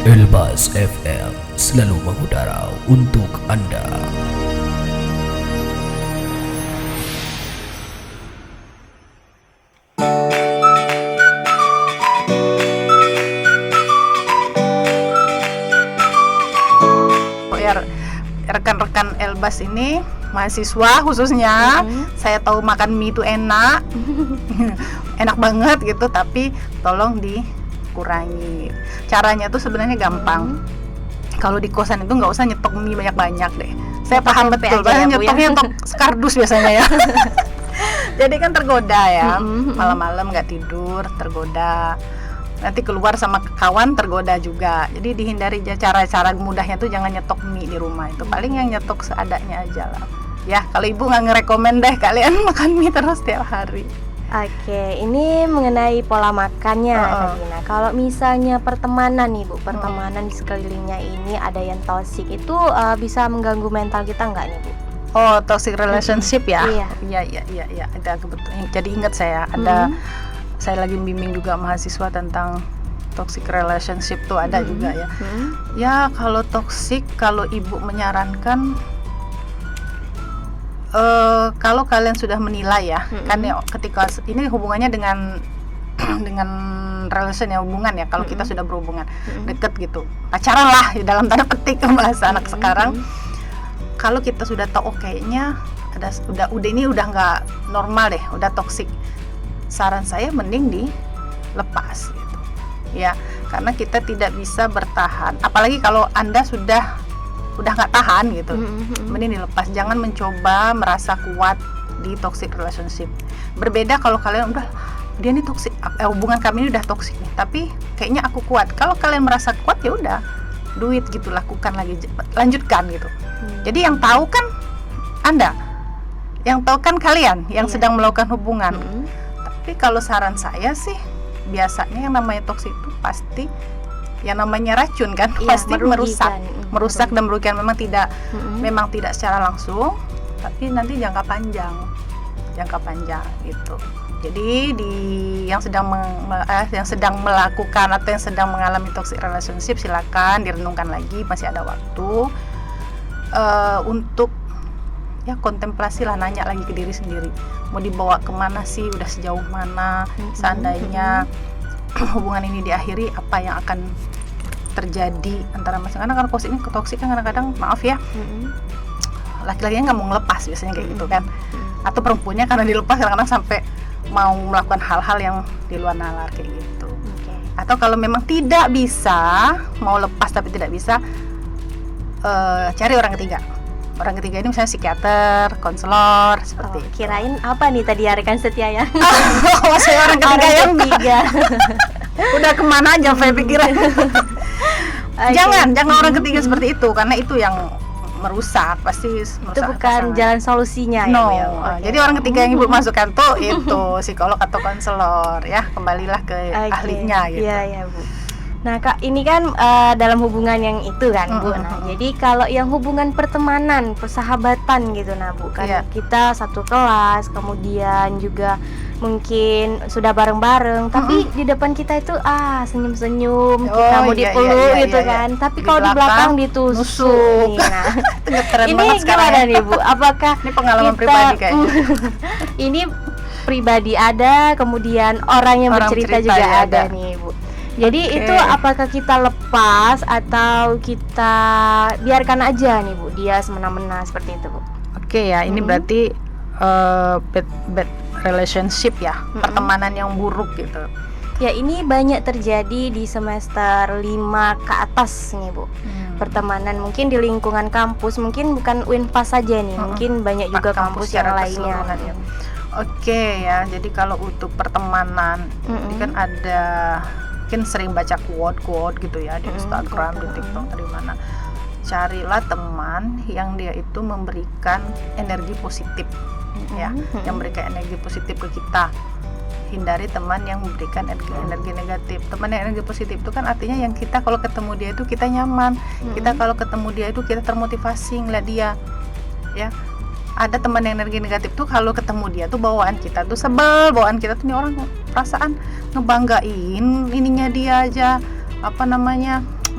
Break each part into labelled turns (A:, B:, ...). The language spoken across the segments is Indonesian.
A: Elbas FM selalu mengudara untuk Anda.
B: Rekan-rekan Elbas ini mahasiswa khususnya, saya tahu makan mie itu enak, enak banget gitu, tapi tolong dikurangi. Caranya tuh sebenarnya gampang. Kalau di kosan itu nggak usah nyetok mie banyak-banyak deh. Saya paham betul, nyetoknya untuk sekardus biasanya ya. Jadi kan tergoda ya, malam-malam nggak tidur, tergoda. Nanti keluar sama kawan tergoda juga. Jadi dihindari cara-cara mudahnya tuh jangan nyetok mie di rumah. Itu paling yang nyetok seadanya aja lah. Ya, kalau ibu nggak ngerekomen deh kalian makan mie terus tiap hari.
C: Oke, ini mengenai pola makannya tadi. Nah, kalau misalnya pertemanan nih Bu, pertemanan di sekelilingnya ini ada yang toksik, itu bisa mengganggu mental kita nggak nih Bu?
B: Oh, toxic relationship ya?
C: Iya.
B: Iya. Ada kebetulan. Jadi ingat saya ada saya lagi bimbing juga mahasiswa tentang toxic relationship tuh ada juga ya. Ya kalau toxic, kalau ibu menyarankan kalau kalian sudah menilai ya, kan ya ketika ini hubungannya dengan relation ya, hubungan ya. Kalau kita sudah berhubungan deket gitu, pacaran lah dalam tanda petik bahasa anak sekarang. Kalau kita sudah tahu kayaknya udah ini udah nggak normal deh, udah toxic. Saran saya mending dilepas gitu. Ya, karena kita tidak bisa bertahan. Apalagi kalau Anda udah nggak tahan gitu. Mending dilepas. Jangan mencoba merasa kuat di toxic relationship. Berbeda kalau kalian udah dia nih toxic, hubungan kami ini udah toxic nih, tapi kayaknya aku kuat. Kalau kalian merasa kuat ya udah, do it gitu, lakukan lagi, lanjutkan gitu. Jadi yang tahu kan Anda, yang tahu kan kalian yang sedang melakukan hubungan. Tapi kalau saran saya sih, biasanya yang namanya toksik itu pasti yang namanya racun kan, pasti merusak dan merugikan. Memang tidak secara langsung, tapi nanti jangka panjang gitu. Jadi yang sedang melakukan atau yang sedang mengalami toxic relationship, silakan direnungkan lagi, masih ada waktu untuk ya kontemplasi lah, nanya lagi ke diri sendiri, mau dibawa kemana sih, udah sejauh mana, seandainya hubungan ini diakhiri, apa yang akan terjadi antara masing-masing. Karena toksik kan kadang-kadang, maaf ya, laki-lakinya nggak mau ngelepas biasanya kayak gitu kan, atau perempuannya karena dilepas kadang-kadang sampai mau melakukan hal-hal yang di luar nalar kayak gitu. Atau kalau memang tidak bisa, mau lepas tapi tidak bisa, cari orang ketiga. Orang ketiga ini misalnya psikiater, konselor, seperti itu.
C: Kirain apa nih tadi ya rekan setia ya?
B: Saya orang ketiga yang udah kemana aja saya pikiran. Jangan orang ketiga seperti itu, karena itu yang merusak, pasti merusak.
C: Itu bukan jalan solusinya
B: ya. Jadi orang ketiga yang ibu masukkan tuh itu psikolog atau konselor ya, kembalilah ke ahlinya gitu.
C: Iya Bu. Nah Kak, ini kan dalam hubungan yang itu kan Bu. Nah jadi kalau yang hubungan pertemanan, persahabatan gitu, nah Bu, kan kita satu kelas, kemudian juga mungkin sudah bareng-bareng, tapi di depan kita itu senyum-senyum, kita mau dipeluk gitu kan. Tapi kalau di belakang ditusuk nih. Nah, ini gimana nih Bu? Apakah
B: ini pengalaman pribadi kayaknya?
C: Ini pribadi ada, kemudian orang yang bercerita juga ada nih Bu. Jadi itu apakah kita lepas atau kita biarkan aja nih Bu, dia semena-mena seperti itu Bu?
B: Ya, ini berarti bad relationship ya, pertemanan yang buruk gitu.
C: Ya, ini banyak terjadi di semester 5 ke atas nih Bu. Pertemanan mungkin di lingkungan kampus, mungkin bukan UNPAS saja nih, mungkin banyak juga kampus yang lainnya.
B: Ya, jadi kalau untuk pertemanan ini kan ada, mungkin sering baca quote gitu ya di Instagram, di TikTok, dari mana. Carilah teman yang dia itu memberikan energi positif ya, yang memberikan energi positif ke kita. Hindari teman yang memberikan energi negatif. Teman yang energi positif itu kan artinya yang kita kalau ketemu dia itu kita nyaman. Kita kalau ketemu dia itu kita termotivasi ngeliat dia. Ya. Ada teman yang energi negatif tuh kalau ketemu dia tuh bawaan kita tuh sebel, bawaan kita tuh nih orang perasaan ngebanggain ininya dia aja,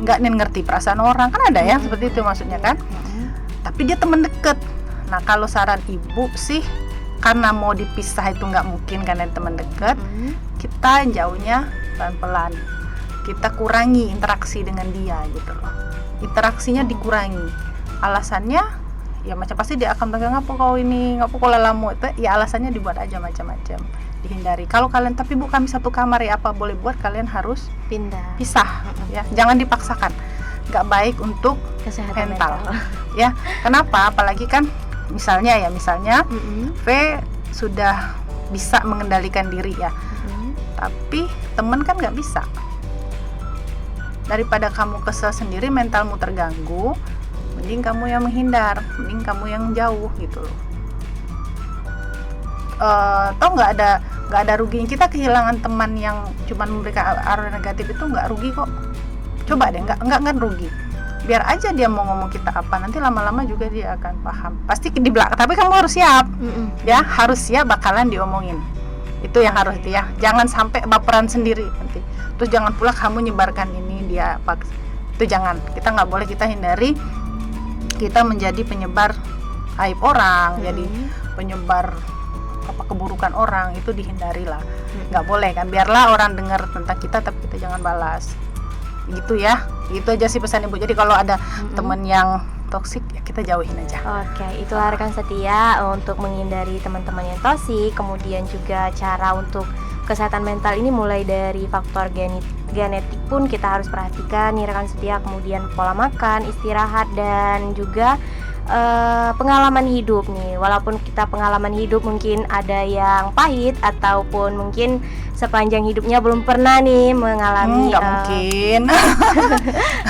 B: nggak ngerti perasaan orang, kan ada ya seperti itu maksudnya kan. Tapi dia teman deket. Nah kalau saran ibu sih, karena mau dipisah itu nggak mungkin karena teman deket, kita jauhnya pelan-pelan, kita kurangi interaksi dengan dia gitu loh, interaksinya dikurangi. Alasannya ya pasti dia akan bilang ngapa kau ini, ngapa kau lelamu, itu ya alasannya dibuat aja macam-macam, dihindari. Kalau kalian tapi bu kami satu kamar ya apa boleh buat, kalian harus pisah ya, jangan dipaksakan, nggak baik untuk
C: Kesehatan
B: mental ya. Kenapa? Apalagi kan misalnya V sudah bisa mengendalikan diri ya, tapi temen kan nggak bisa. Daripada kamu kesel sendiri, mentalmu terganggu, mending kamu yang menghindar, mending kamu yang jauh gitu loh. Tau nggak ada ruginya kita kehilangan teman yang cuma memberikan arah negatif, itu nggak rugi kok. Coba deh, nggak rugi. Biar aja dia mau ngomong kita apa, nanti lama-lama juga dia akan paham. Pasti di belakang, tapi kamu harus siap, ya harus siap bakalan diomongin. Itu yang harus ya. Jangan sampai baperan sendiri nanti. Terus jangan pula kamu nyebarkan ini dia itu jangan. Kita nggak boleh, kita hindari. Kita menjadi penyebar aib orang, jadi penyebar keburukan orang, itu dihindari lah. Nggak boleh kan. Biarlah orang dengar tentang kita, tapi kita jangan balas. Gitu ya. Itu aja sih pesan ibu. Jadi kalau ada teman yang toksik ya kita jauhin aja.
C: Oke, itulah rekan setia untuk menghindari teman-teman yang toksik. Kemudian juga cara untuk kesehatan mental ini mulai dari faktor genetik pun kita harus perhatikan nih rekan setia. Kemudian pola makan, istirahat, dan juga pengalaman hidup nih. Walaupun kita pengalaman hidup mungkin ada yang pahit ataupun mungkin sepanjang hidupnya belum pernah nih mengalami
B: nggak mungkin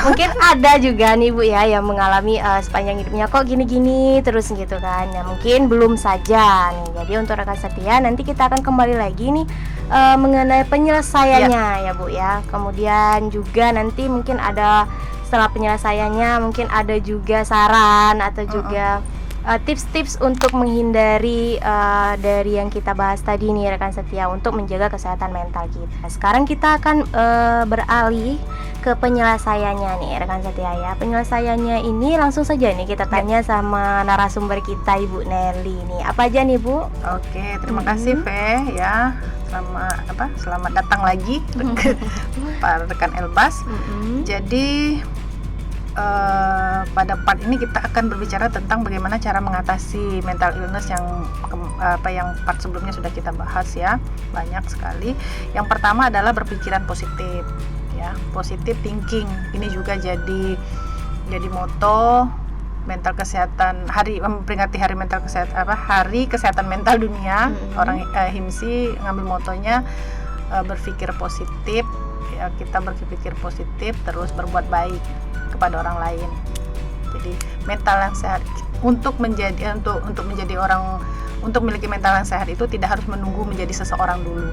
C: mungkin ada juga nih Bu ya yang mengalami sepanjang hidupnya kok gini-gini terus gitu kan. Nah mungkin belum saja nih. Jadi untuk rekan setia nanti kita akan kembali lagi nih mengenai penyelesaiannya ya Bu ya. Kemudian juga nanti mungkin ada setelah penyelesaiannya mungkin ada juga saran atau juga tips-tips untuk menghindari dari yang kita bahas tadi nih rekan setia untuk menjaga kesehatan mental kita. Sekarang kita akan beralih ke penyelesaiannya nih rekan setia ya. Penyelesaiannya ini langsung saja nih kita tanya sama narasumber kita Ibu Nelly nih. Apa aja nih Bu?
B: Oke, terima kasih V ya. Selamat datang lagi para rekan Elbas. Jadi pada part ini kita akan berbicara tentang bagaimana cara mengatasi mental illness yang part sebelumnya sudah kita bahas ya, banyak sekali. Yang pertama adalah berpikiran positif ya, positive thinking. Ini juga jadi moto mental kesehatan memperingati hari mental kesehatan hari kesehatan mental dunia. Orang HIMSI ngambil motonya berpikir positif ya, kita berpikir positif terus berbuat baik kepada orang lain. Jadi mental yang sehat untuk memiliki mental yang sehat itu tidak harus menunggu menjadi seseorang dulu.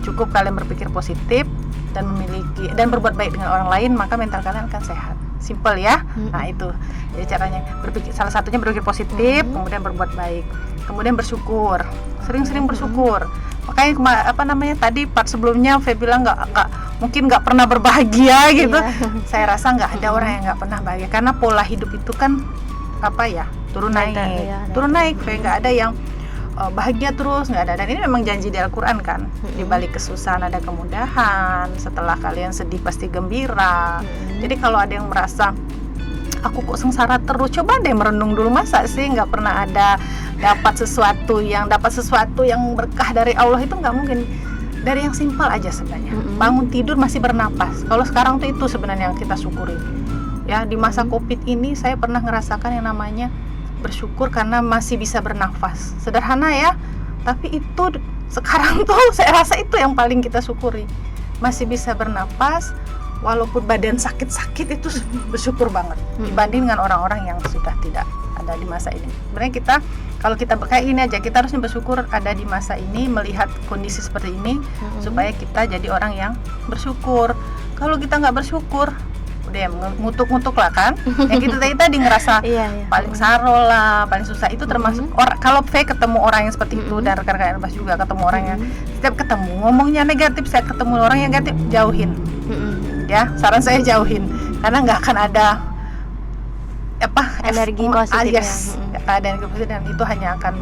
B: Cukup kalian berpikir positif dan berbuat baik dengan orang lain, maka mental kalian akan sehat. Simple ya. Nah itu jadi caranya, salah satunya berpikir positif, kemudian berbuat baik, kemudian bersyukur, sering-sering bersyukur. Makanya tadi part sebelumnya saya bilang mungkin nggak pernah berbahagia gitu. Saya rasa nggak ada orang yang nggak pernah bahagia, karena pola hidup itu kan turun naik. Nggak ada yang bahagia terus, nggak ada. Dan ini memang janji di Al-Quran kan. Di balik kesusahan ada kemudahan, setelah kalian sedih pasti gembira. Jadi kalau ada yang merasa aku kok sengsara terus, coba deh merenung dulu, masa sih nggak pernah ada dapat sesuatu yang berkah dari Allah. Itu nggak mungkin. Dari yang simpel aja sebenarnya, bangun tidur masih bernapas. Kalau sekarang tuh itu sebenarnya yang kita syukuri ya. Di masa Covid ini saya pernah ngerasakan yang namanya bersyukur karena masih bisa bernafas. Sederhana ya, tapi itu sekarang tuh saya rasa itu yang paling kita syukuri, masih bisa bernapas walaupun badan sakit-sakit. Itu bersyukur banget dibanding dengan orang-orang yang sudah tidak ada di masa ini. Sebenarnya kita kalau kita kayak ini aja, kita harusnya bersyukur ada di masa ini, melihat kondisi seperti ini supaya kita jadi orang yang bersyukur. Kalau kita nggak bersyukur, udah ngutuk-ngutuk lah kan. Yang kita tadi ngerasa paling saro lah, paling susah. Itu termasuk kalau ketemu orang yang seperti itu, dan rekan-rekan Elbas juga ketemu orang yang setiap ketemu ngomongnya negatif, saya ketemu orang yang negatif, jauhin. Ya, saran saya jauhin. karena nggak akan ada
C: energi positifnya.
B: Nggak ada energi positif, dan itu hanya akan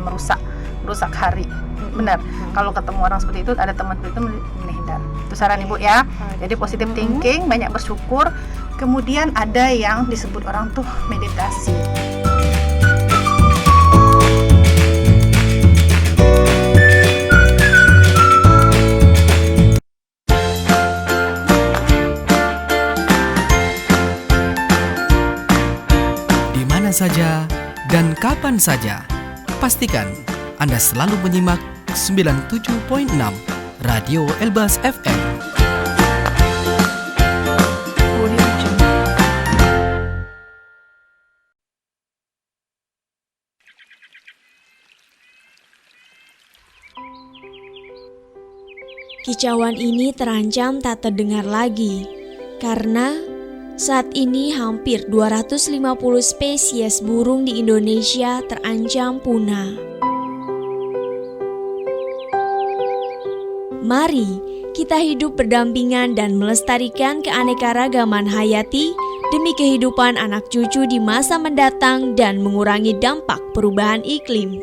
B: merusak hari. Benar. Kalau ketemu orang seperti itu, ada teman seperti itu, menghindar. Itu saran Ibu ya. Jadi positive thinking, banyak bersyukur. Kemudian ada yang disebut orang tuh meditasi.
A: Di mana saja dan kapan saja, pastikan Anda selalu menyimak 97.6 Radio Elbas FM.
D: Kicauan ini terancam tak terdengar lagi, karena saat ini hampir 250 spesies burung di Indonesia terancam punah. Mari kita hidup berdampingan dan melestarikan keanekaragaman hayati demi kehidupan anak cucu di masa mendatang dan mengurangi dampak perubahan iklim.